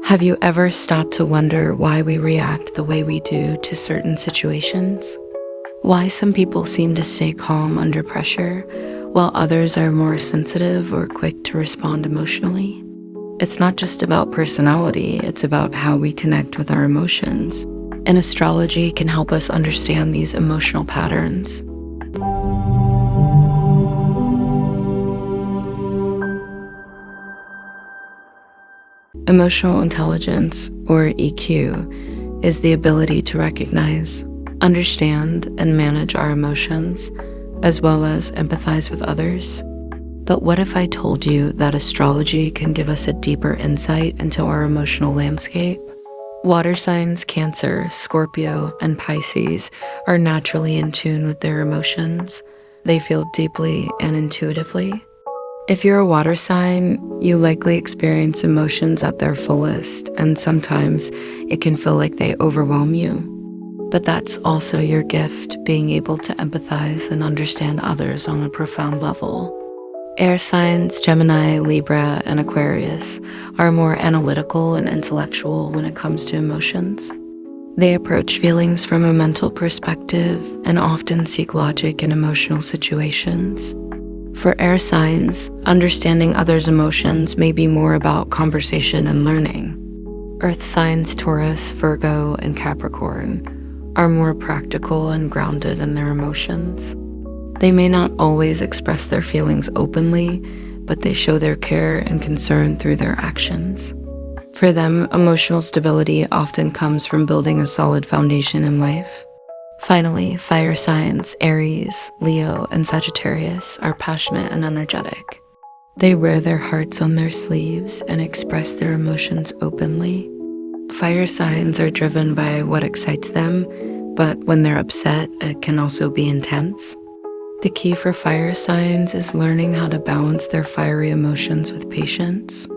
Have you ever stopped to wonder why we react the way we do to certain situations? Why some people seem to stay calm under pressure, while others are more sensitive or quick to respond emotionally? It's not just about personality, it's about how we connect with our emotions. And astrology can help us understand these emotional patterns. Emotional intelligence, or EQ, is the ability to recognize, understand, and manage our emotions, as well as empathize with others. But what if I told you that astrology can give us a deeper insight into our emotional landscape? Water signs Cancer, Scorpio, and Pisces are naturally in tune with their emotions. They feel deeply and intuitively. If you're a water sign, you likely experience emotions at their fullest, and sometimes it can feel like they overwhelm you. But that's also your gift, being able to empathize and understand others on a profound level. Air signs Gemini, Libra, and Aquarius are more analytical and intellectual when it comes to emotions. They approach feelings from a mental perspective and often seek logic in emotional situations. For air signs, understanding others' emotions may be more about conversation and learning. Earth signs Taurus, Virgo, and Capricorn are more practical and grounded in their emotions. They may not always express their feelings openly, but they show their care and concern through their actions. For them, emotional stability often comes from building a solid foundation in life. Finally, fire signs Aries, Leo, and Sagittarius are passionate and energetic. They wear their hearts on their sleeves and express their emotions openly. Fire signs are driven by what excites them, but when they're upset, it can also be intense. The key for fire signs is learning how to balance their fiery emotions with patience.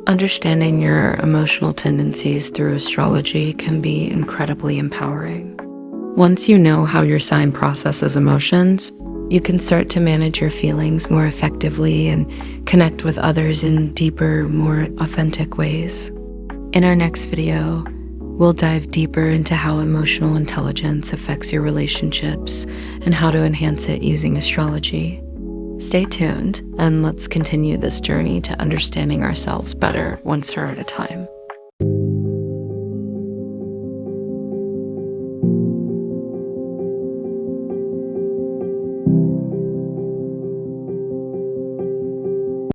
Understanding your emotional tendencies through astrology can be incredibly empowering. Once you know how your sign processes emotions, you can start to manage your feelings more effectively and connect with others in deeper, more authentic ways. In our next video, we'll dive deeper into how emotional intelligence affects your relationships and how to enhance it using astrology. Stay tuned, and let's continue this journey to understanding ourselves better, one star at a time.